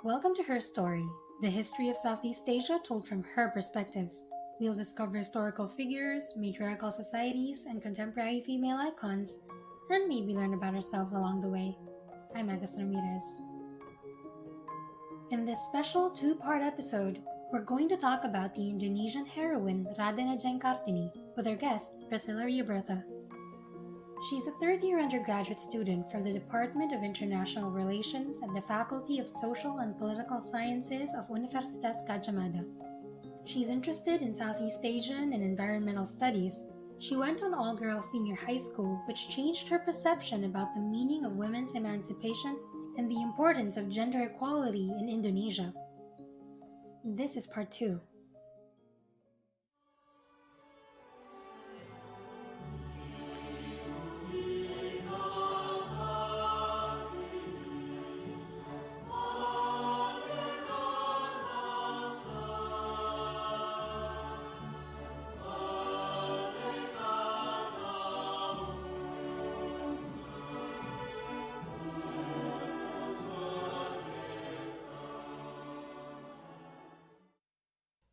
Welcome to Her Story, the history of Southeast Asia told from her perspective. We'll discover historical figures, matriarchal societies, and contemporary female icons, and maybe learn about ourselves along the way. I'm Agus Ramirez. In this special two-part episode, we're going to talk about the Indonesian heroine Raden Ajeng Kartini with our guest, Priscilla Riabertha. She's a third-year undergraduate student from the Department of International Relations and the Faculty of Social and Political Sciences of Universitas Gadjah Mada. She's interested in Southeast Asian and environmental studies. She went on all-girls senior high school, which changed her perception about the meaning of women's emancipation and the importance of gender equality in Indonesia. This is part 2.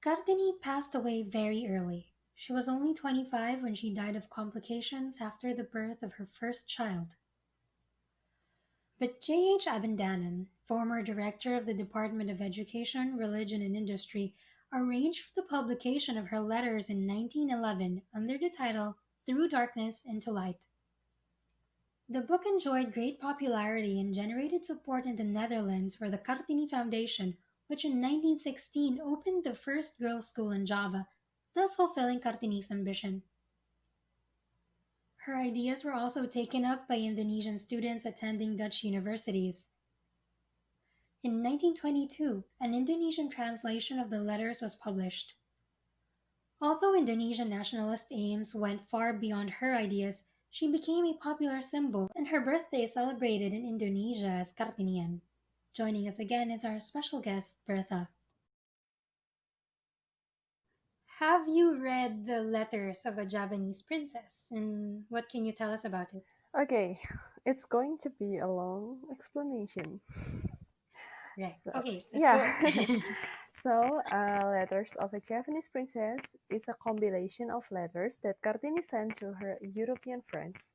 Kartini passed away very early. She was only 25 when she died of complications after the birth of her first child. But J.H. Abendanon, former director of the Department of Education, Religion and Industry, arranged for the publication of her letters in 1911 under the title Through Darkness into Light. The book enjoyed great popularity and generated support in the Netherlands for the Kartini Foundation, which in 1916 opened the first girls' school in Java, thus fulfilling Kartini's ambition. Her ideas were also taken up by Indonesian students attending Dutch universities. In 1922, an Indonesian translation of the letters was published. Although Indonesian nationalist aims went far beyond her ideas, she became a popular symbol, and her birthday is celebrated in Indonesia as Kartinian. Joining us again is our special guest, Bertha. Have you read The Letters of a Javanese Princess, and what can you tell us about it? Okay, it's going to be a long explanation. Right. So, Okay, let's yeah. go. Letters of a Japanese Princess is a compilation of letters that Kartini sent to her European friends,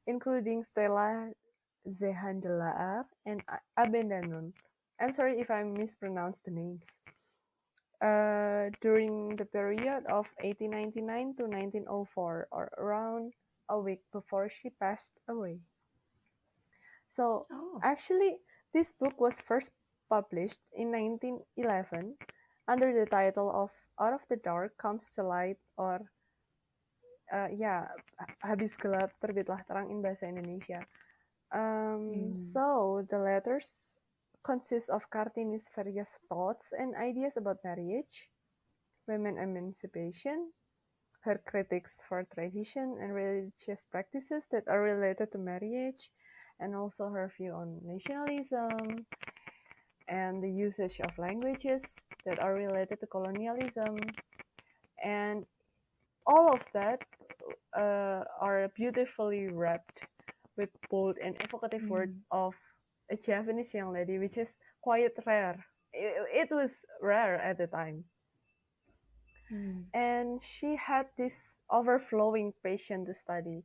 including Stella Zehandelaar and Abendanon. I'm sorry if I mispronounced the names. During the period of 1899 to 1904, or around a week before she passed away. So, actually, this book was first published in 1911 under the title of Out of the Dark Comes to Light, or Habis Gelap Terbitlah Terang in bahasa Indonesia. So, the letters consist of Kartini's various thoughts and ideas about marriage, women emancipation, her critiques for tradition and religious practices that are related to marriage, and also her view on nationalism and the usage of languages that are related to colonialism. And all of that are beautifully wrapped with bold and evocative words of a Japanese young lady, which is quite rare. It was rare at the time. And she had this overflowing passion to study.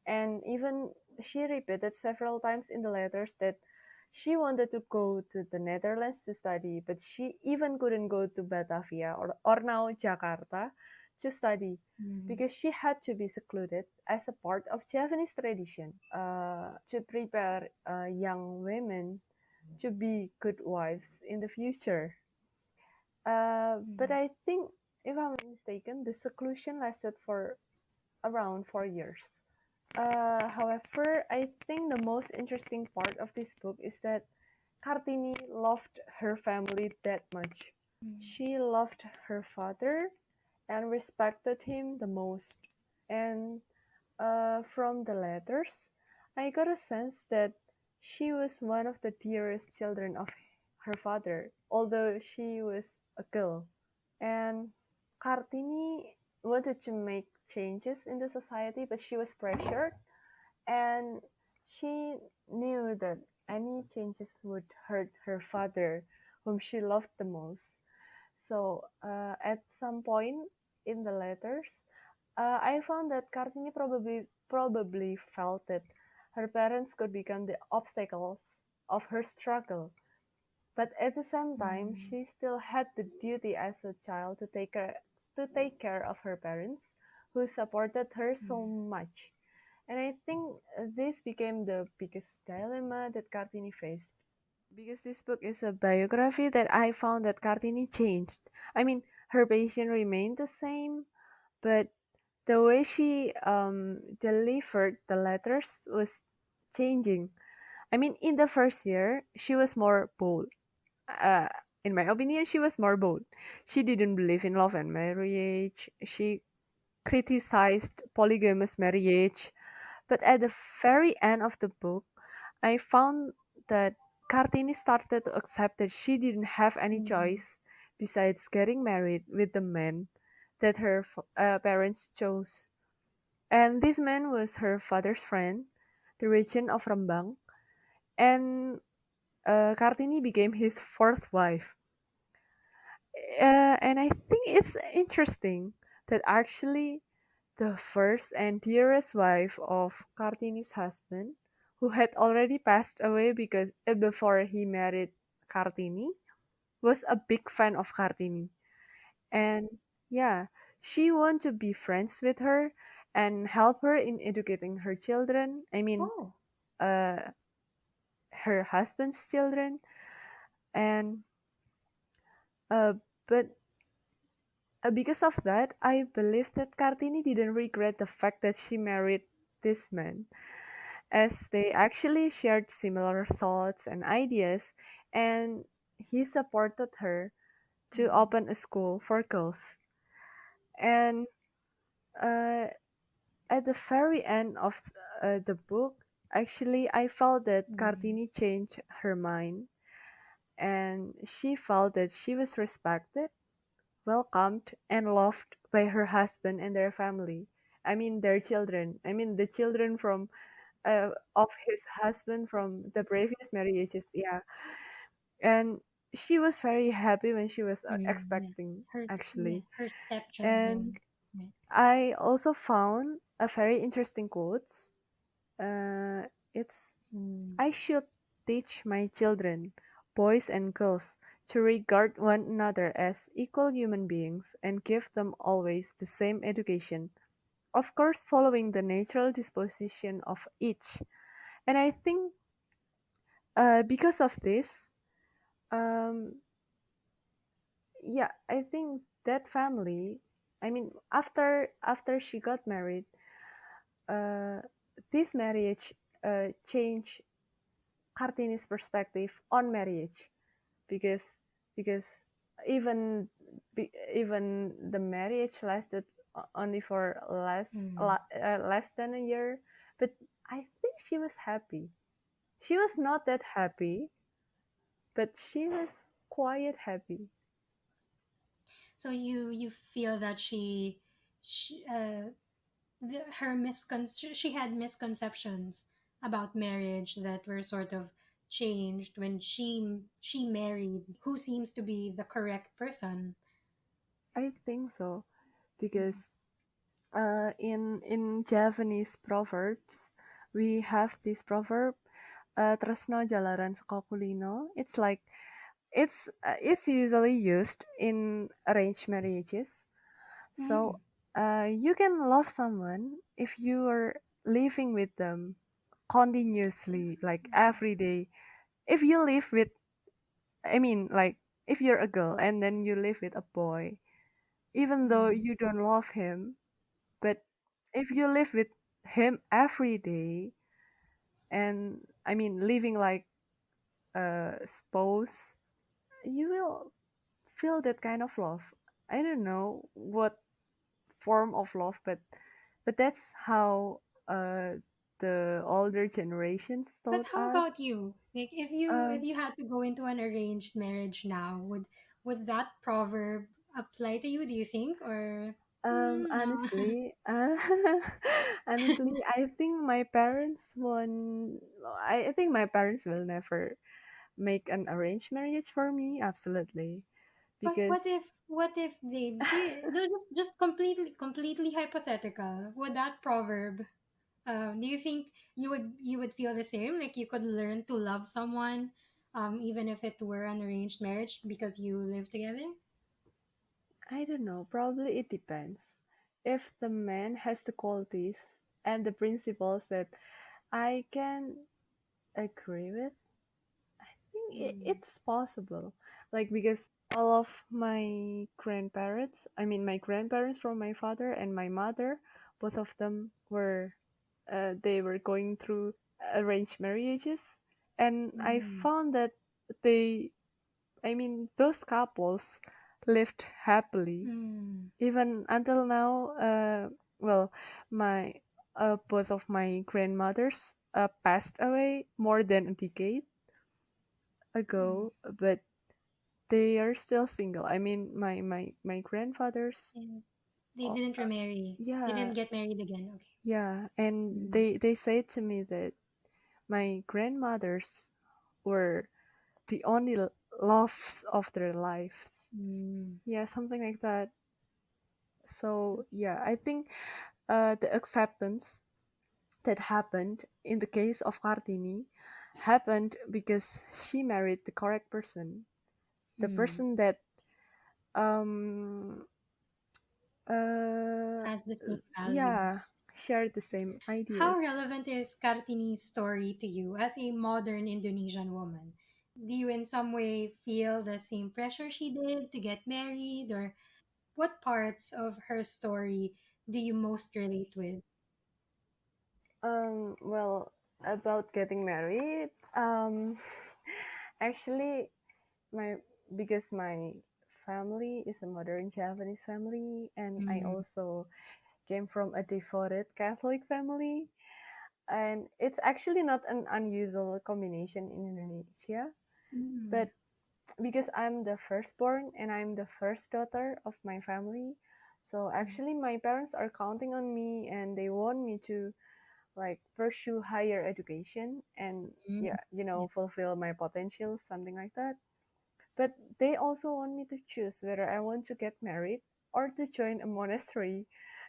And even she repeated several times in the letters that she wanted to go to the Netherlands to study, but she even couldn't go to Batavia or now Jakarta to study because she had to be secluded as a part of Javanese tradition to prepare young women to be good wives in the future. But I think, if I'm not mistaken, the seclusion lasted for around 4 years. However, I think the most interesting part of this book is that Kartini loved her family that much. She loved her father and respected him the most. And from the letters, I got a sense that she was one of the dearest children of her father, although she was a girl. And Kartini wanted to make changes in the society, but she was pressured, and she knew that any changes would hurt her father, whom she loved the most. So at some point in the letters, I found that Kartini probably felt that her parents could become the obstacles of her struggle. But at the same time, Mm. she still had the duty as a child to take care of her parents, who supported her so Mm. much. And I think this became the biggest dilemma that Kartini faced. Because this book is a biography that I found that Kartini changed. I mean, her patient remained the same, but the way she delivered the letters was changing. I mean, in the first year, she was more bold. Uh, in my opinion, she was more bold. She didn't believe in love and marriage. She criticized polygamous marriage. But at the very end of the book, I found that Kartini started to accept that she didn't have any Mm. choice besides getting married with the man that her parents chose. And this man was her father's friend, the regent of Rembang, and Kartini became his fourth wife. And I think it's interesting that actually the first and dearest wife of Kartini's husband, who had already passed away because before he married Kartini, was a big fan of Kartini. And yeah, she wanted to be friends with her and help her in educating her children. I mean, Oh. uh, her husband's children. And uh, but because of that, I believe that Kartini didn't regret the fact that she married this man, as they actually shared similar thoughts and ideas, and he supported her to Mm. open a school for girls. And uh, at the very end of the book, actually, I felt that Mm. Kartini changed her mind, and she felt that she was respected, welcomed, and loved by her husband and their family. I mean, their children. I mean, the children from of his husband from the previous marriages. Yeah, and she was very happy when she was Mm. Yeah. expecting, Yeah, actually. her And stepchildren. Right. I also found a very interesting quote. It's Mm. I should teach my children, boys and girls, to regard one another as equal human beings and give them always the same education, of course, following the natural disposition of each. And I think because of this, um, yeah, I think that family. I mean, after she got married, uh, this marriage changed Kartini's perspective on marriage, because because even even the marriage lasted only for Mm. less than a year, but I think she was happy. She was not that happy, but she was quite happy. So you feel that she she had misconceptions about marriage that were sort of changed when she married who seems to be the correct person. I think so, Mm. because in Javanese proverbs we have this proverb, tresno jalaran saka kulino. It's like it's usually used in arranged marriages. Mm. So you can love someone if you are living with them continuously, like every day. If you live with, I mean, like if you're a girl and then you live with a boy, even though Mm. you don't love him, but if you live with him every day, and I mean living like a spouse, you will feel that kind of love. I don't know what form of love, but that's how the older generations But taught how us. about you? Like if Um, you had to go into an arranged marriage now, would that proverb apply to you, do you think? Or no? honestly, honestly, I think my parents won't. I think my parents will never make an arranged marriage for me? Absolutely. But what Because if they did? They're just completely hypothetical. Would that proverb? Do you think you would feel the same? Like you could learn to love someone, even if it were an arranged marriage because you live together? I don't know, probably it depends. If the man has the qualities and the principles that I can agree with, I think Mm. it's possible. Like, because all of my grandparents, I mean, my grandparents from my father and my mother, both of them were, they were going through arranged marriages. And I Mm. found that they, I mean, those couples lived happily Mm. even until now. Well, my both of my grandmothers passed away more than a decade Mm. ago, but they are still single. I mean, my grandfathers. Yeah. They uh, didn't remarry. They yeah, didn't get married again. Okay. yeah, and Mm. they say to me that my grandmothers were the only loves of their lives. Mm. Yeah, something like that. So yeah, I think the acceptance that happened in the case of Kartini happened because she married the correct person, the Mm. person that um uh Has the same yeah, values. shared the same How ideas. relevant is Kartini's story to you as a modern Indonesian woman? Do you in some way feel the same pressure she did to get married, or what parts of her story do you most relate with? Well, about getting married, actually, my because my family is a modern Japanese family, and I Mm. also came from a devoted Catholic family, and it's actually not an unusual combination in Indonesia. Mm. But because I'm the firstborn and I'm the first daughter of my family, so actually my parents are counting on me and they want me to like pursue higher education and Mm. yeah, Yeah. fulfill my potential, something like that. But they also want me to choose whether I want to get married or to join a monastery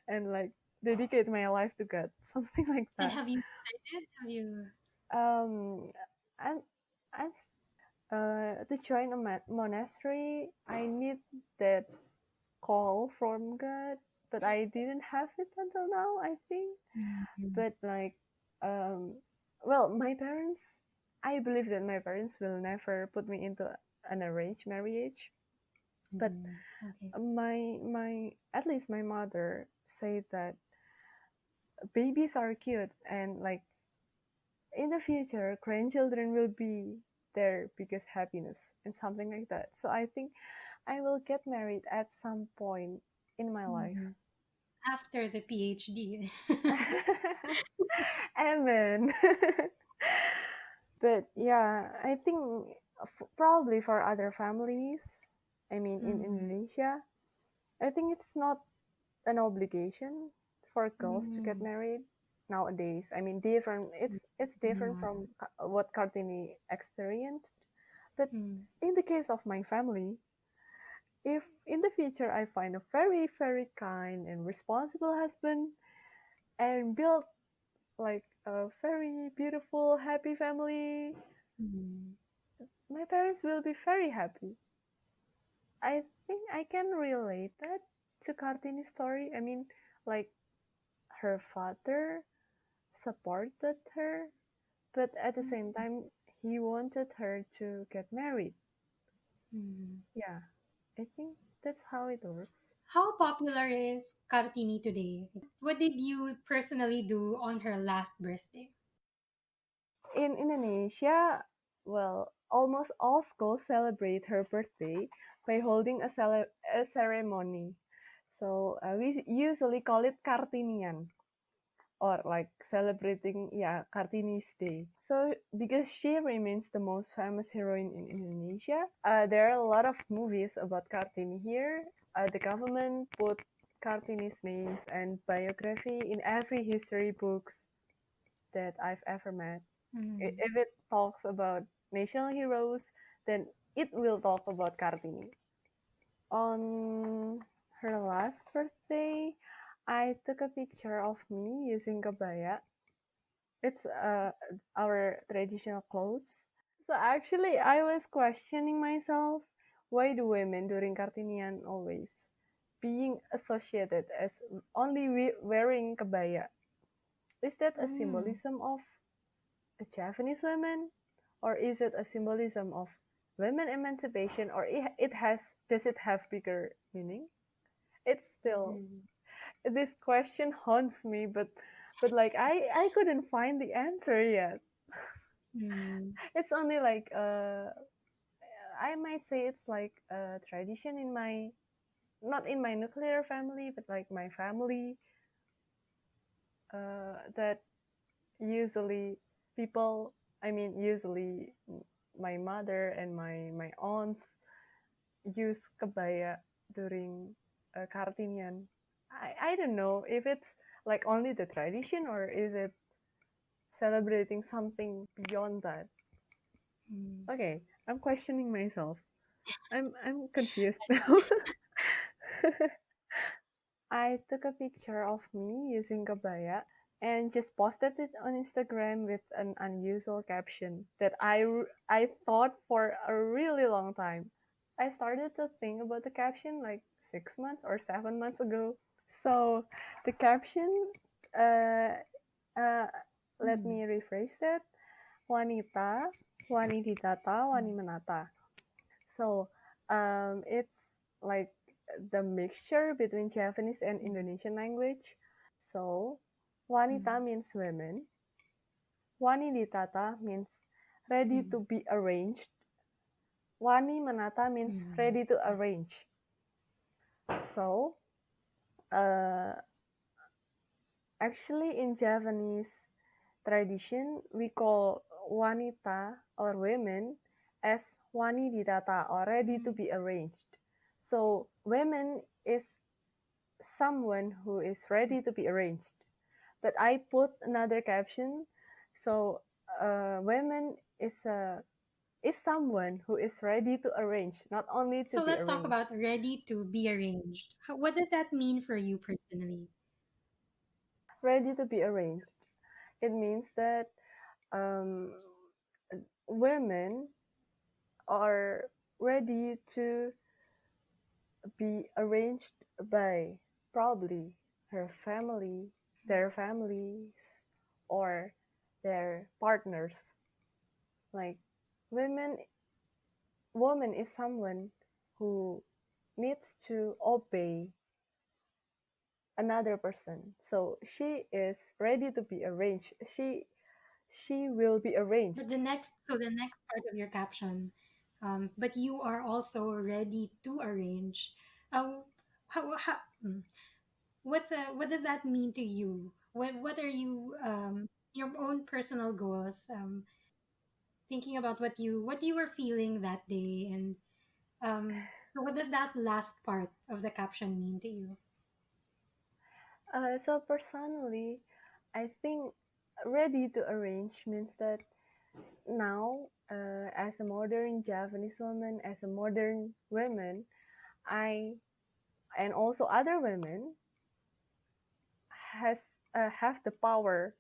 and like dedicate my life to God, something like And that. have you decided? Have you? Um, I'm I'm to join a monastery. I need that call from God, but I didn't have it until now, I think. Mm. But like, um, well, my parents, I believe that my parents will never put me into an arranged marriage. But Mm. Okay. my at least my mother said that babies are cute and like in the future grandchildren will be their biggest happiness and something like that. So I think I will get married at some point in my life. Mhm. After the PhD. Amen. But yeah, I think probably for other families, I mean in Mm. Indonesia, I think it's not an obligation for girls to get Mm. married nowadays. I mean, different. It's different Mm. from what Kartini experienced. But Mm. in the case of my family, if in the future I find a very very kind and responsible husband and build like a very beautiful happy family, Mm. my parents will be very happy. I think I can relate that to Kartini's story. I mean, like her father supported her, but at the same time, he wanted her to get married. Mm. Yeah, I think that's how it works. How popular is Kartini today? What did you personally do on her last birthday? In Indonesia, well, almost all schools celebrate her birthday by holding a ceremony. So we usually call it Kartinian, or like celebrating, yeah, Kartini's Day. So because she remains the most famous heroine in Indonesia, there are a lot of movies about Kartini here. The government put Kartini's names and biography in every history books that I've ever met. Mm. If it talks about national heroes, then it will talk about Kartini. On her last birthday, I took a picture of me using kebaya. It's our traditional clothes. So actually, I was questioning myself, why do women during Kartinian always being associated as only wearing kebaya? Is that a Mm. symbolism of a Japanese women, or is it a symbolism of women emancipation, or it has does it have bigger meaning? It's still Mm. this question haunts me, but like I couldn't find the answer yet. Mm. It's only like I might say it's like a tradition in my not in my nuclear family, but like my family that usually people I mean usually my mother and my aunts use kebaya during Kartinian. I don't know if it's like only the tradition or is it celebrating something beyond that. Mm. Okay, I'm questioning myself. I'm confused now. I took a picture of me using kebaya and just posted it on Instagram with an unusual caption that I thought for a really long time. I started to think about the caption like 6 months or 7 months ago. So the caption, uh, uh, let Mm. me rephrase that. Wanita, wani ditata, wani menata. So it's like the mixture between Japanese and Indonesian language. So wanita Mm. means women. Wani ditata means ready Mm. to be arranged. Wani menata means Mm. ready to arrange. So uh, actually in Japanese tradition, we call wanita or women as wani ditata or ready to Mm. be arranged. So women is someone who is ready to be arranged. But I put another caption. So women is someone who is ready to arrange, not only to So be let's talk arranged. about ready to be arranged. What does that mean for you personally? Ready to be arranged. It means that um, women are ready to be arranged by probably her family, their families, or their partners. Like women, woman is someone who needs to obey another person. So she is ready to be arranged. She will be arranged. But the next part of your caption, but you are also ready to arrange. Uh, how, what does that mean to you? What are you your own personal goals? Thinking about what you were feeling that day, and so what does that last part of the caption mean to you? So personally, I think ready to arrange means that now, as a modern Japanese woman, as a modern woman, I and also other women has have the power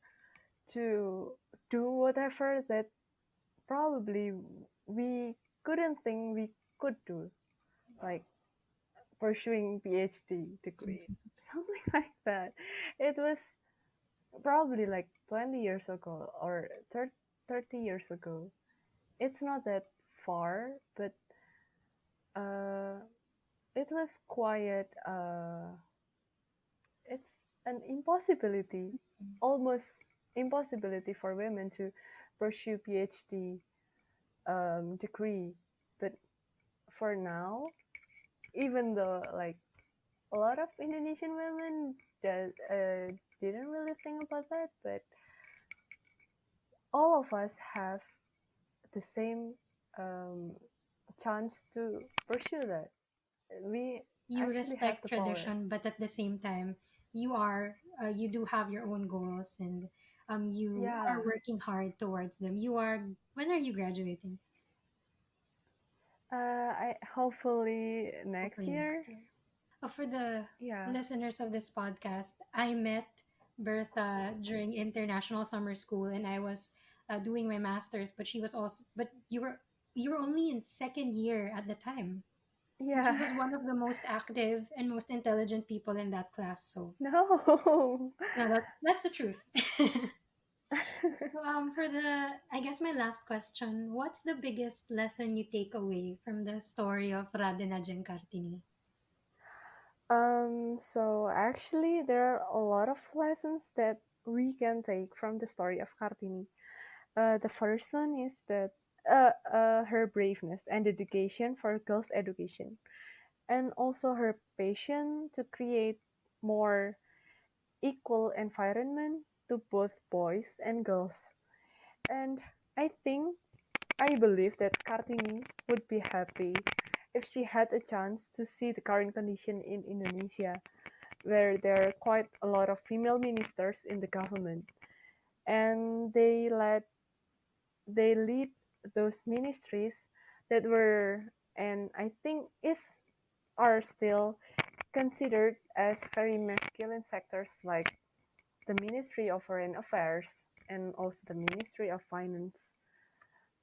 to do whatever that probably we couldn't think we could do, like pursuing PhD degree, something like that. It was probably like 20 years ago or 30 years ago. It's not that far, but uh, it was quite it's an impossibility, almost impossibility for women to pursue PhD degree. But for now, even though like a lot of Indonesian women that didn't really think about that, but all of us have the same um, chance to pursue that. We You actually have respect the power. tradition, but at the same time, you do have your own goals, and you Yeah. are working hard towards them. When are you graduating? I hopefully next Hopefully year. next year. For the Yeah. listeners of this podcast, I met Bertha during international summer school, and I was doing my masters. But she was also, but you were only in second year at the time. And she Yeah. was one of the most active and most intelligent people in that class. So No. no, that's the truth. For I guess my last question, what's the biggest lesson you take away from the story of Raden Ajeng Kartini? So actually, there are a lot of lessons that we can take from the story of Kartini. The first one is that her braveness and dedication for girls' education, and also her passion to create more equal environment to both boys and girls. And I think I believe that Kartini would be happy if she had a chance to see the current condition in Indonesia, where there are quite a lot of female ministers in the government, and they lead those ministries that were, and I think is are still considered as very masculine sectors, like the Ministry of Foreign Affairs and also the Ministry of Finance.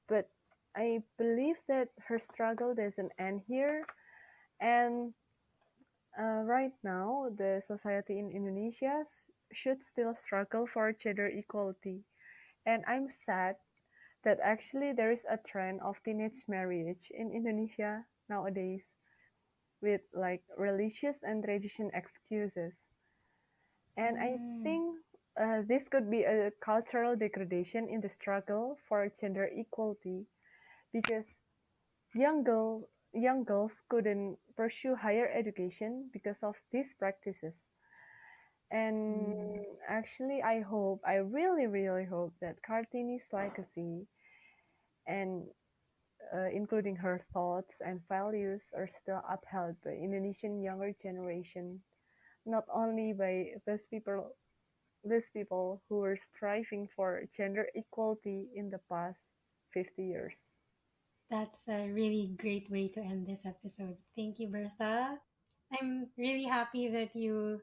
But I believe that her struggle doesn't end here, and right now the society in Indonesia should still struggle for gender equality. And I'm sad that actually there is a trend of teenage marriage in Indonesia nowadays with like religious and tradition excuses. And I Mm, think this could be a cultural degradation in the struggle for gender equality because young girls couldn't pursue higher education because of these practices. And mm. actually, I really, really hope that Kartini's legacy and including her thoughts and values are still upheld by Indonesian younger generation, not only by these people who were striving for gender equality in the past 50 years. That's a really great way to end this episode. Thank you, Bertha. I'm really happy that you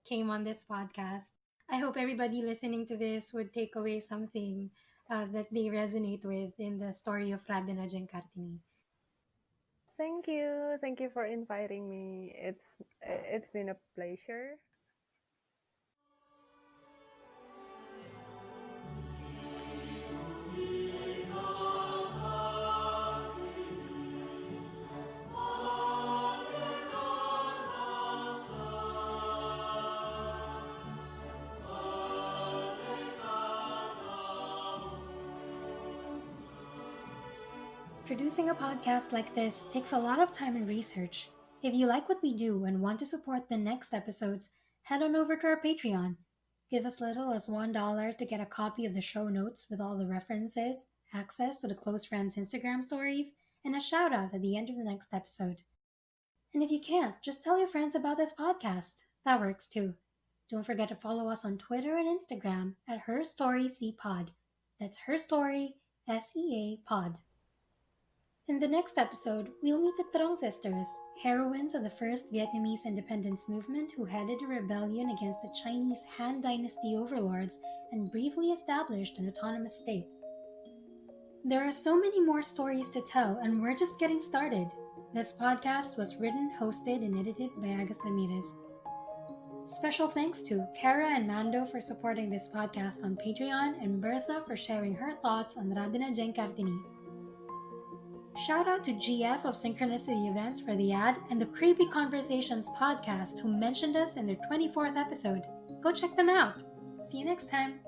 came on this podcast. I hope everybody listening to this would take away something that they resonate with in the story of Raden Ajeng Kartini. Thank you for inviting me. It's been a pleasure. Producing a podcast like this takes a lot of time and research. If you like what we do and want to support the next episodes, head on over to our Patreon. Give as little as $1 to get a copy of the show notes with all the references, access to the close friends Instagram stories, and a shout out at the end of the next episode. And if you can't, just tell your friends about this podcast. That works too. Don't forget to follow us on Twitter and Instagram at Her Story C Pod. That's Her Story SEA Pod. In the next episode, we'll meet the Trong sisters, heroines of the first Vietnamese independence movement who headed a rebellion against the Chinese Han Dynasty overlords and briefly established an autonomous state. There are so many more stories to tell, and we're just getting started. This podcast was written, hosted, and edited by Agus Ramirez. Special thanks to Kara and Mando for supporting this podcast on Patreon, and Bertha for sharing her thoughts on Raden Ajeng Kartini. Shout out to GF of Synchronicity Events for the ad and the Creepy Conversations podcast who mentioned us in their 24th episode. Go check them out. See you next time.